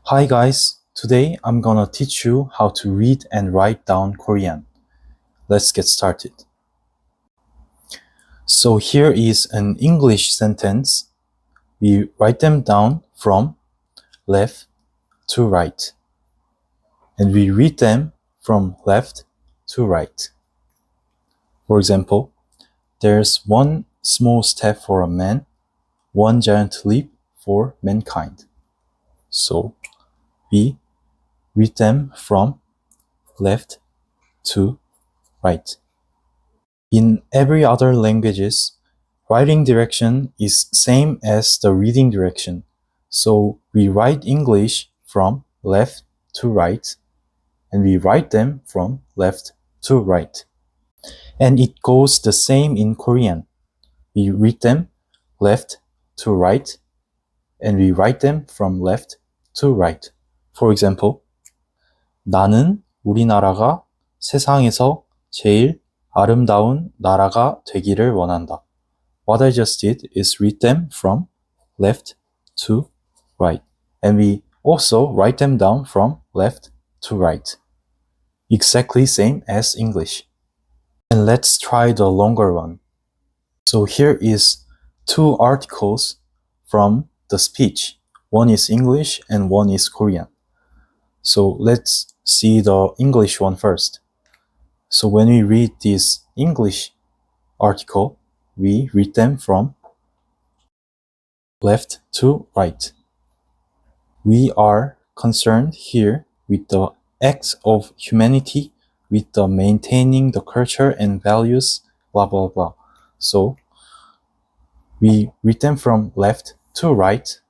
Hi guys, today I'm gonna teach you how to read and write down Korean. Let's get started. So here is an English sentence. We write them down from left to right. And we read them from left to right. For example, there's one small step for a man, one giant leap for mankind. So we read them from left to right. In every other languages, writing direction is same as the reading direction. So we write English from left to right, and we write them from left to right. And it goes the same in Korean. We read them left to right, and we write them from left to right. For example, 나는 우리나라가 세상에서 제일 아름다운 나라가 되기를 원한다. What I just did is read them from left to right. And we also write them down from left to right. Exactly same as English. And let's try the longer one. So here is two articles from the speech. One is English and one is Korean. So let's see the English one first. So when we read this English article, we read them from left to right. We are concerned here with the acts of humanity, with the maintaining the culture and values, blah, blah, blah. So we read them from left to right.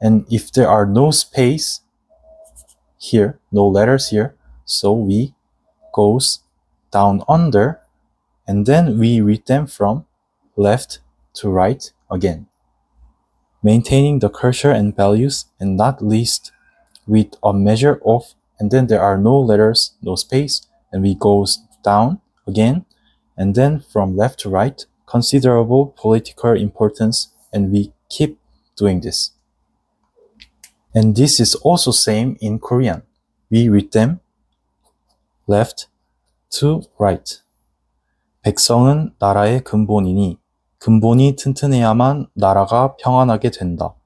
And if there are no space here, no letters here, so we goes down under, and then we read them from left to right again. Maintaining the culture and values, and not least with a measure of, and then there are no letters, no space, and we goes down again, and then from left to right, considerable political importance, and we keep doing this. And this is also same in Korean. We read them left to right. 백성은 나라의 근본이니 근본이 튼튼해야만 나라가 평안하게 된다.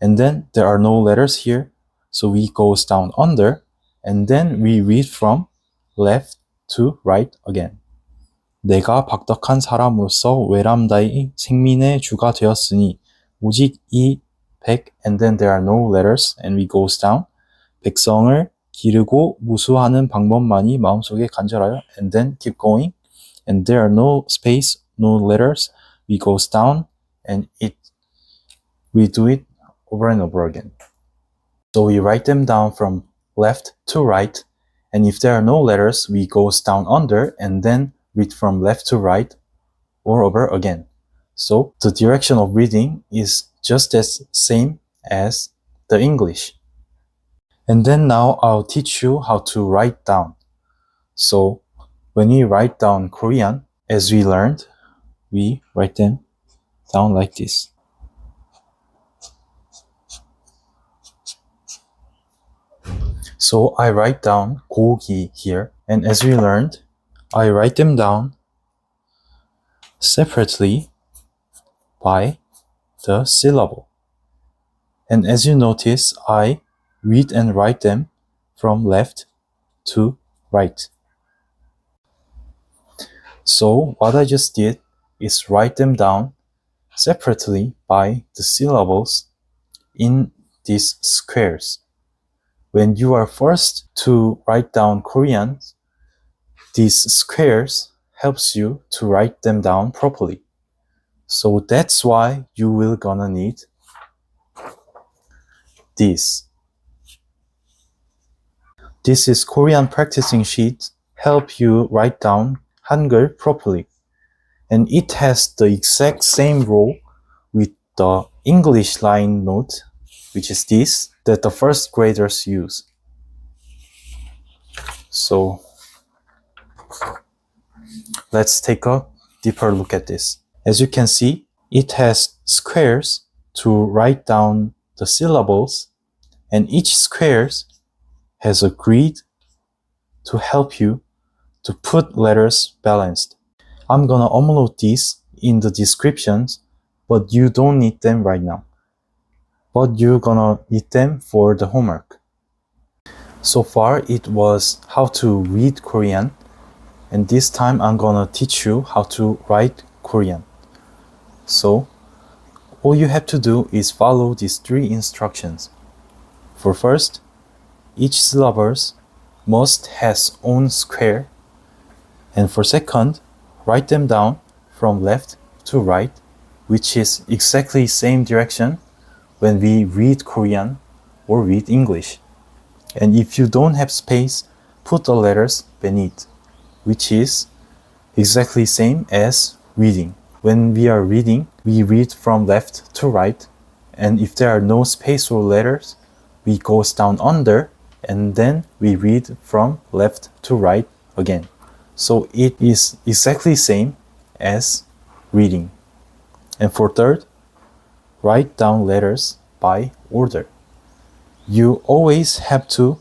And then there are no letters here, so we goes down under, and then we read from left to right again. 내가 박덕한 사람으로서 외람다의 생민의 주가 되었으니 오직 이 백, and then there are no letters, and we goes down. 백성을 기르고 무수하는 방법만이 마음속에 간절하여, and then keep going, and there are no space, no letters, we goes down, and we do it over and over again. So we write them down from left to right, and if there are no letters, we goes down under, and then read from left to right or over again. So the direction of reading is just as same as the English. And then now I'll teach you how to write down. So when we write down Korean, as we learned, we write them down like this. So I write down 고기 here, and as we learned, I write them down separately by the syllable. And as you notice, I read and write them from left to right. So what I just did is write them down separately by the syllables in these squares. When you are forced to write down Korean, these squares helps you to write them down properly. So that's why you will gonna need this. This is Korean practicing sheet, help you write down Hangul properly. And it has the exact same role with the English line note, which is this, that the first graders use. So let's take a deeper look at this. As you can see, it has squares to write down the syllables, And each square has a grid to help you to put letters balanced. I'm gonna upload these in the descriptions, but you don't need them right now. But you're gonna need them for the homework. So far it was how to read Korean, and this time I'm gonna teach you how to write Korean. So all you have to do is follow these 3 instructions. For first, each syllables must has own square, and for second, write them down from left to right, which is exactly same direction when we read Korean or read English. And if you don't have space, put the letters beneath, which is exactly same as reading. When we are reading, we read from left to right, and if there are no space or letters, we goes down under, and then we read from left to right again. So it is exactly same as reading. And for third, write down letters by order. You always have to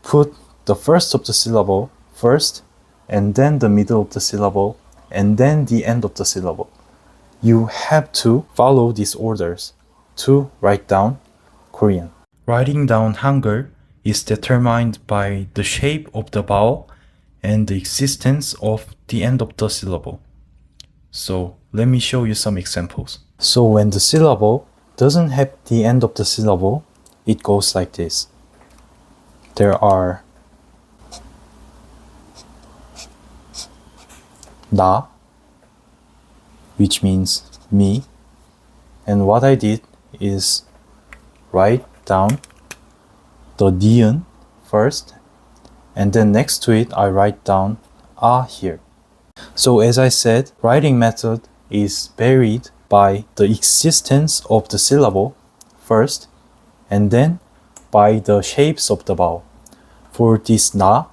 put the first of the syllable first, and then the middle of the syllable, and then the end of the syllable. You have to follow these orders to write down Korean. Writing down Hangul is determined by the shape of the vowel and the existence of the end of the syllable. So let me show you some examples. So when the syllable doesn't have the end of the syllable, it goes like this. There are 나, which means me, and what I did is write down the 니은 first, and then next to it I write down 아 here. So as I said, writing method is varied by the existence of the syllable first, and then by the shapes of the vowel. For this 나,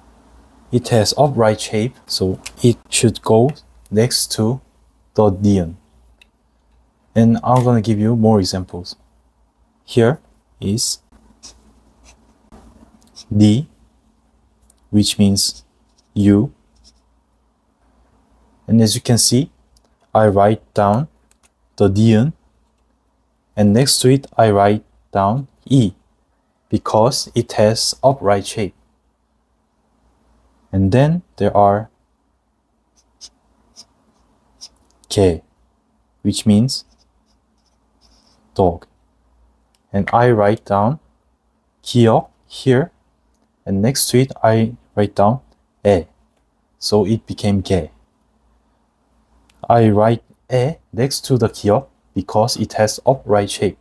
it has upright shape, so it should go next to the 니은. And I'm gonna give you more examples. Here is 니, which means you. And as you can see, I write down the 니은, and next to it I write down 이, because it has upright shape. And then there are 개, which means dog. And I write down 기억 here, and next to it I write down 에, so it became 개. I write 에 next to the 기억 because it has upright shape.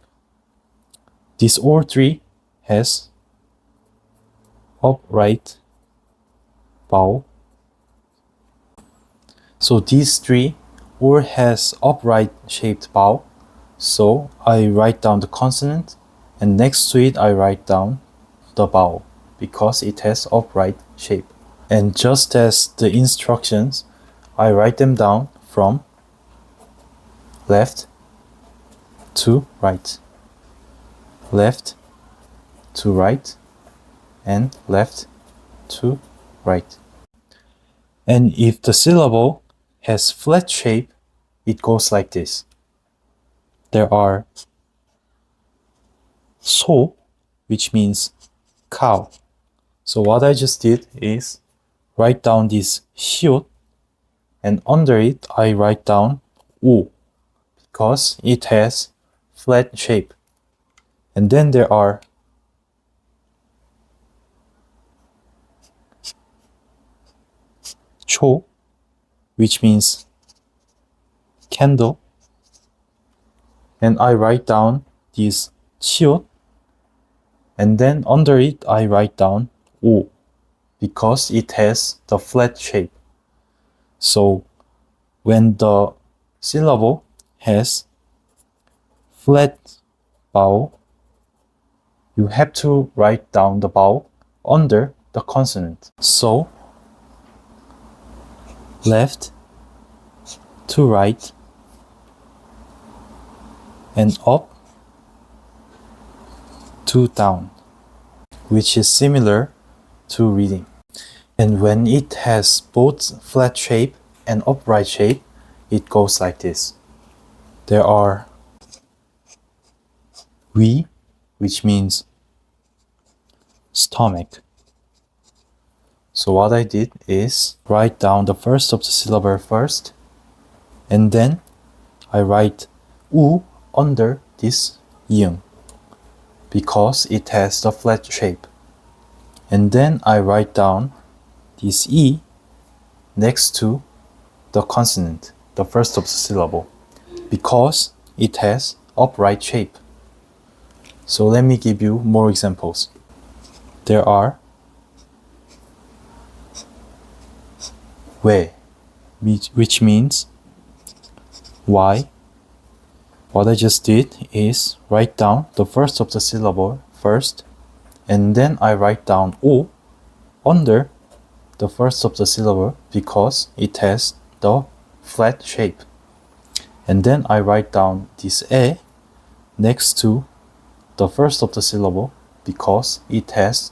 This all 3 has upright vowel. So these 3 all has upright shaped vowel. So I write down the consonant, and next to it I write down the vowel because it has upright shape. And just as the instructions, I write them down from left to right, left to right, and left to right. And if the syllable has flat shape, it goes like this. There are 소, which means cow. So what I just did is write down this 시옷, and under it I write down 오, because it has flat shape. And then there are 초, which means candle, and I write down this 치옷, and then under it I write down 오, because it has the flat shape. So when the syllable has flat vowel, you have to write down the vowel under the consonant. So left to right, and up to down. which is similar to reading. And when it has both flat shape and upright shape, it goes like this. There are 위, which means stomach. So what I did is write down the first of the syllable first, and then I write 우 under this 이응 because it has the flat shape. And then I write down this 이 next to the consonant, the first of the syllable, because it has upright shape. So let me give you more examples. There are 왜, which means why. What I just did is write down the first of the syllable first, and then I write down 오 under the first of the syllable because it has the flat shape. And then I write down this 에 next to the first of the syllable because it has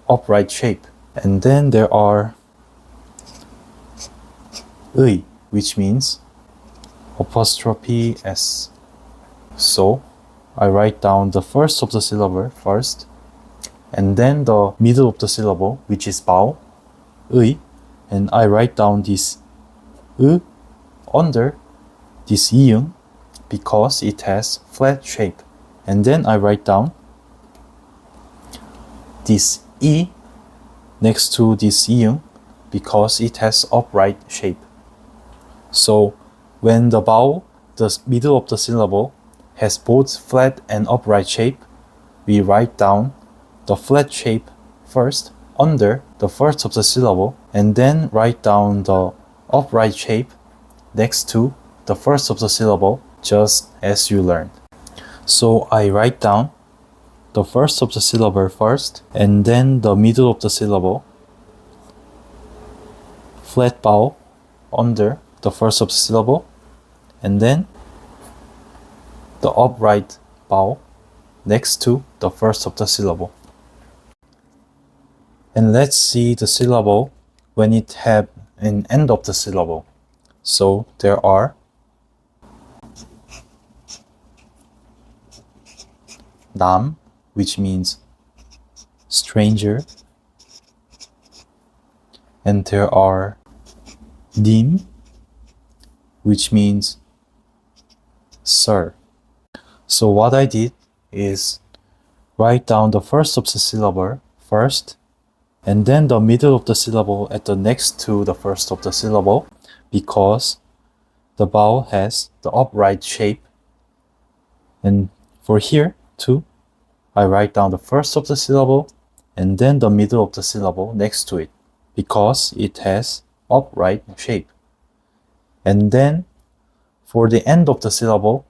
upright shape. And then there are 의, which means apostrophe s. So I write down the first of the syllable first, and then the middle of the syllable, which is 바오, 의, and I write down this 으 under this 이응 because it has flat shape. And then I write down this 이 next to this 이응 because it has upright shape. So when the vowel, the middle of the syllable, has both flat and upright shape, we write down the flat shape first under the first of the syllable, and then write down the upright shape next to the first of the syllable, just as you learned. So I write down the first of the syllable first, and then the middle of the syllable, flat vowel under the first of the syllable, and then the upright vowel next to the first of the syllable. And let's see the syllable when it have an end of the syllable. So there are 남, which means stranger, and there are 님, which means sir. So what I did is write down the first of the syllable first, and then the middle of the syllable at the next to the first of the syllable because the vowel has the upright shape. And for here too, I write down the first of the syllable and then the middle of the syllable next to it because it has upright shape. And then for the end of the syllable,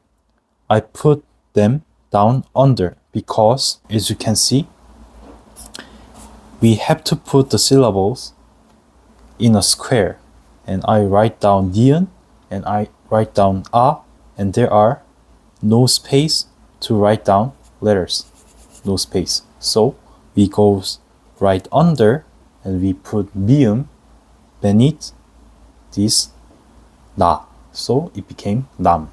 I put them down under because, as you can see, we have to put the syllables in a square. And I write down 니은 and I write down 아, and there are no space to write down letters. No space. So we go right under and we put 미음 beneath this 나. So it became 남.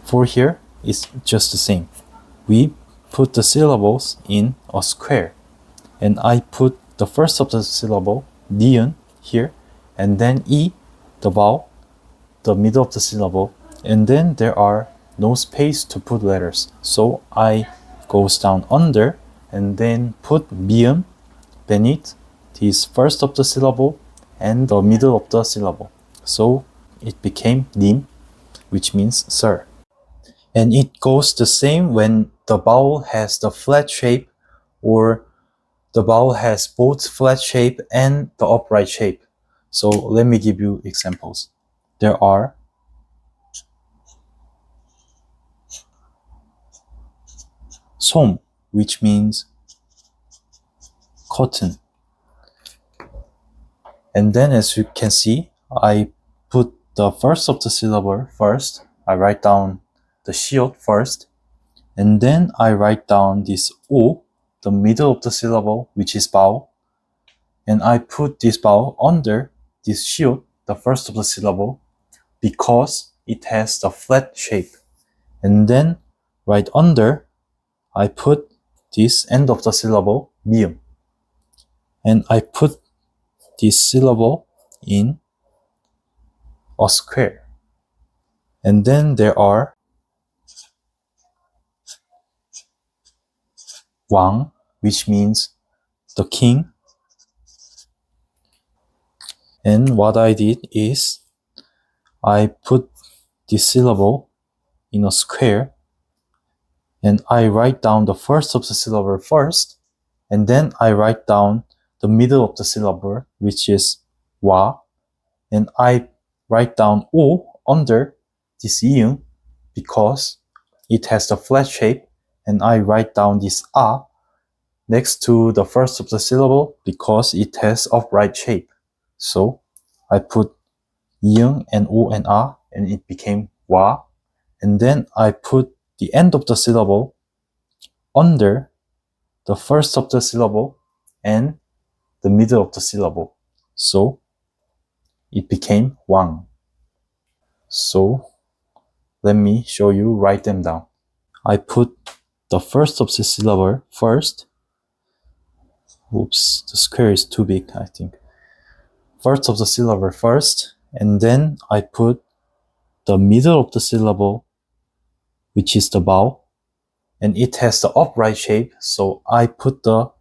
For here, it's just the same. We put the syllables in a square. And I put the first of the syllable, 니은, here, and then 이, the vowel, the middle of the syllable, and then there are no space to put letters. So I goes down under and then put 미음 beneath this first of the syllable and the middle of the syllable. So it became 님, which means sir. And it goes the same when the vowel has the flat shape or the vowel has both flat shape and the upright shape. So let me give you examples. There are 솜, which means cotton. And then as you can see, I put the first of the syllable first. I write down the 시옷 first. And then I write down this 오, the middle of the syllable, which is vowel, and I put this vowel under this shield, the first of the syllable, because it has the flat shape. And then right under, I put this end of the syllable, mium. And I put this syllable in a square. And then there are Wang, which means the king. And what I did is I put this syllable in a square and I write down the first of the syllable first, and then I write down the middle of the syllable, which is wa, and I write down o under this iung because it has the flat shape, and I write down this a next to the first of the syllable because it has upright shape. So I put iung and o and a, and it became wa. And then I put the end of the syllable under the first of the syllable and the middle of the syllable. So it became wang. So let me show you, write them down. I put the first of the syllable first. Oops, the square is too big, I think. First of the syllable first, and then I put the middle of the syllable, which is the vowel, and it has the upright shape, so I put the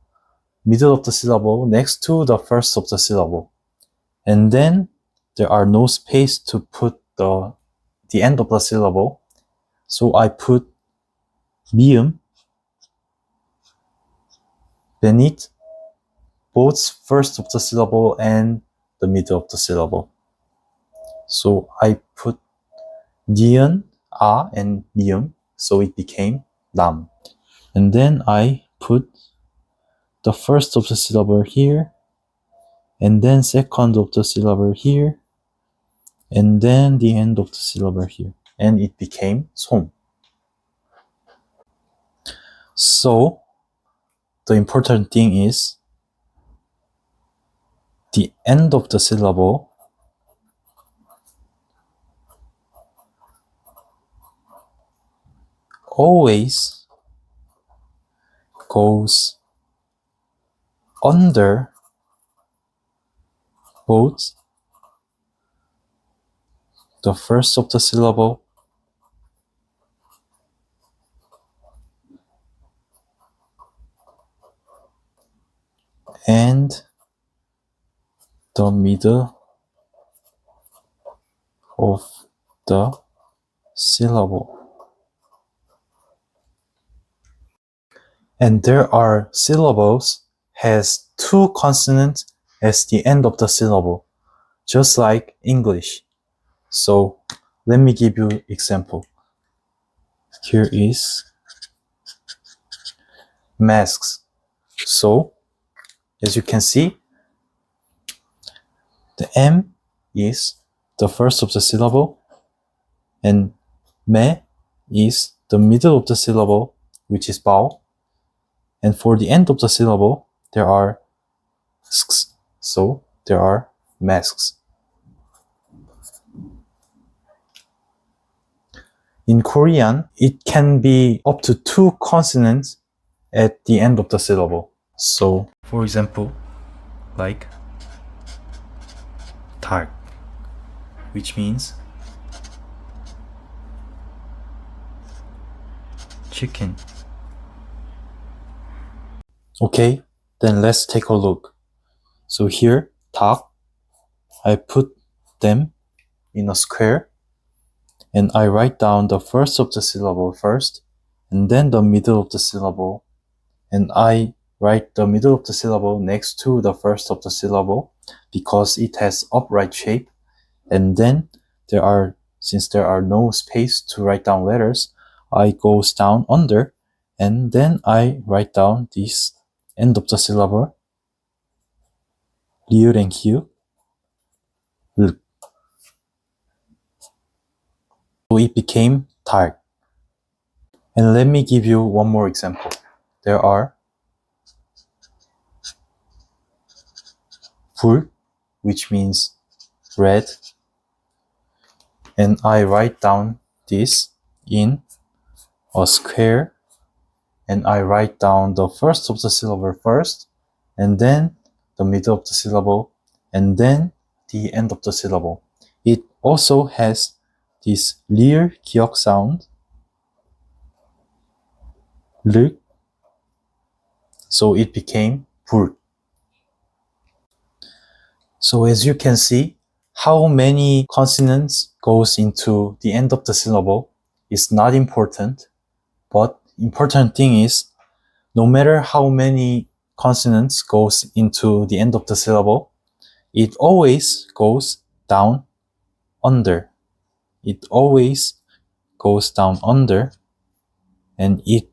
middle of the syllable next to the first of the syllable. And then there are no space to put the end of the syllable, so I put mium beneath both first of the syllable and the middle of the syllable. So I put diun, a, and mium, so it became nam. And then I put the first of the syllable here, and then second of the syllable here, and then the end of the syllable here, and it became 솜. So the important thing is the end of the syllable always goes under both the first of the syllable and the middle of the syllable. And there are syllables has two consonants as the end of the syllable, just like English. So let me give you example. Here is masks. So as you can see, the M is the first of the syllable, and me is the middle of the syllable, which is vowel. And for the end of the syllable, there are sks, so there are masks. In Korean, it can be up to two consonants at the end of the syllable. So, for example, like 닭, which means chicken. Okay, then let's take a look. So here, 닭, I put them in a square, and I write down the first of the syllable first, and then the middle of the syllable, and I write the middle of the syllable next to the first of the syllable because it has upright shape. And then since there are no space to write down letters, I goes down under, and then I write down this end of the syllable, 리을 and 기읍, 륵. So it became 달. And let me give you one more example. There are 불, which means red, and I write down this in a square, and I write down the first of the syllable first, and then the middle of the syllable, and then the end of the syllable. It also has this real 기억 sound, 르, so it became 불. So as you can see, how many consonants goes into the end of the syllable is not important, but important thing is no matter how many consonants goes into the end of the syllable, it always goes down under. It always goes down under, and it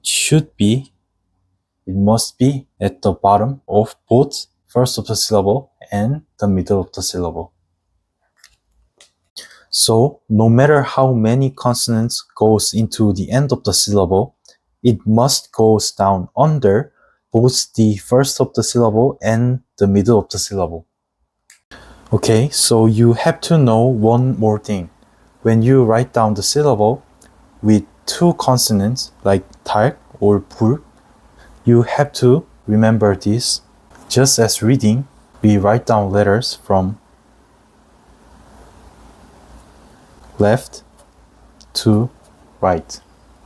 must be at the bottom of both first of the syllable and the middle of the syllable. So no matter how many consonants goes into the end of the syllable, it must goes down under both the first of the syllable and the middle of the syllable. Okay, so you have to know one more thing. When you write down the syllable with two consonants like 달 or 불, you have to remember this. Just as reading, we write down letters from left to right,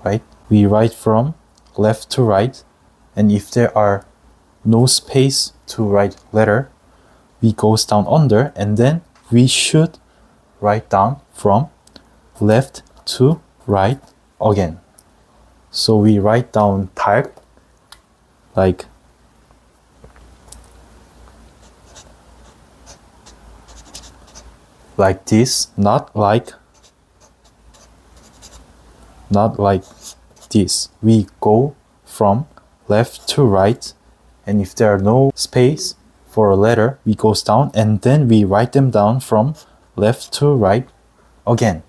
right? We write from left to right, and if there are no space to write letter, we goes down under, and then we should write down from left to right again. So we write down 달 like this, not like this. We go from left to right, and if there are no space for a letter, we goes down, and then we write them down from left to right again.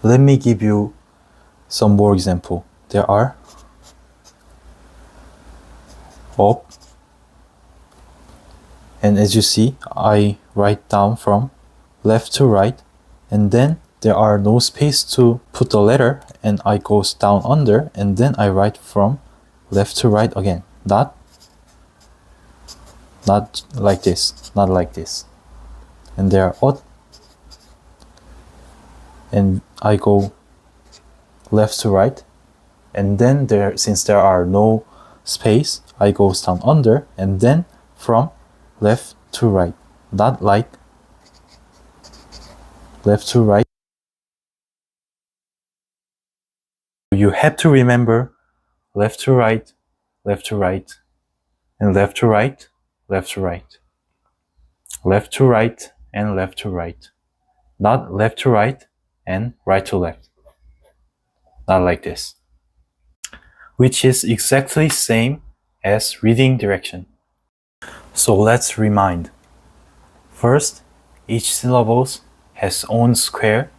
Let me give you some more example. There are up, and as you see, I write down from left to right, and then there are no space to put the letter, and I goes down under, and then I write from left to right again. Not like this, not like this. And there are 엇, and I go left to right, and then since there are no space, I goes down under, and then from left to right. Not like left to right. You have to remember left to right, left to right, and left to right, left to right, left to right, and left to right. Not left to right and right to left. Not like this. Which is exactly same as reading direction. So let's remind. First, each syllable has own square,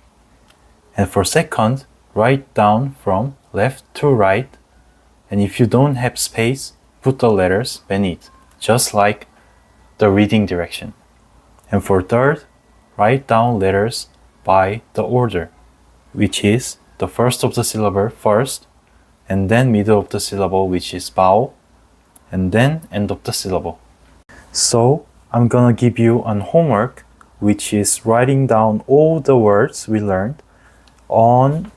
and for second, write down from left to right, and if you don't have space, put the letters beneath, just like the reading direction. And for third, write down letters by the order, which is the first of the syllable first, and then middle of the syllable, which is vowel, and then end of the syllable. So I'm gonna give you an homework, which is writing down all the words we learned on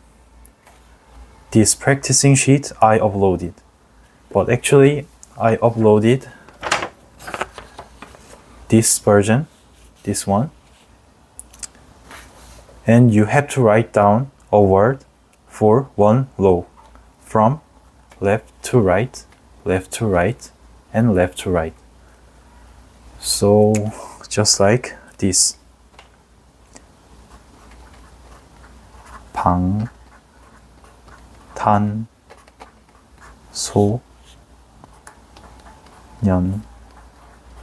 this practicing sheet I uploaded. But actually, I uploaded this version, this one. And you have to write down a word for one row, from left to right, and left to right. So just like this. 방, 탄, 소, 년,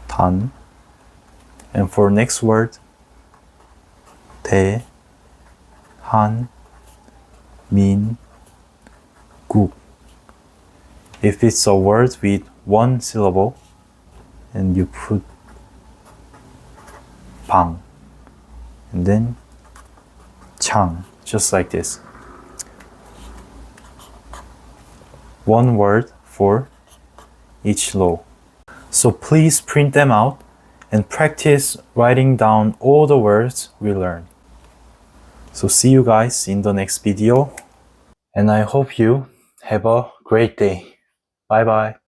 단. And for next word, 대, 한, 민, 국. If it's a word with one syllable, and you put 방, and then 창, just like this. One word for each law. So please print them out and practice writing down all the words we learned. So see you guys in the next video, and I hope you have a great day. Bye bye.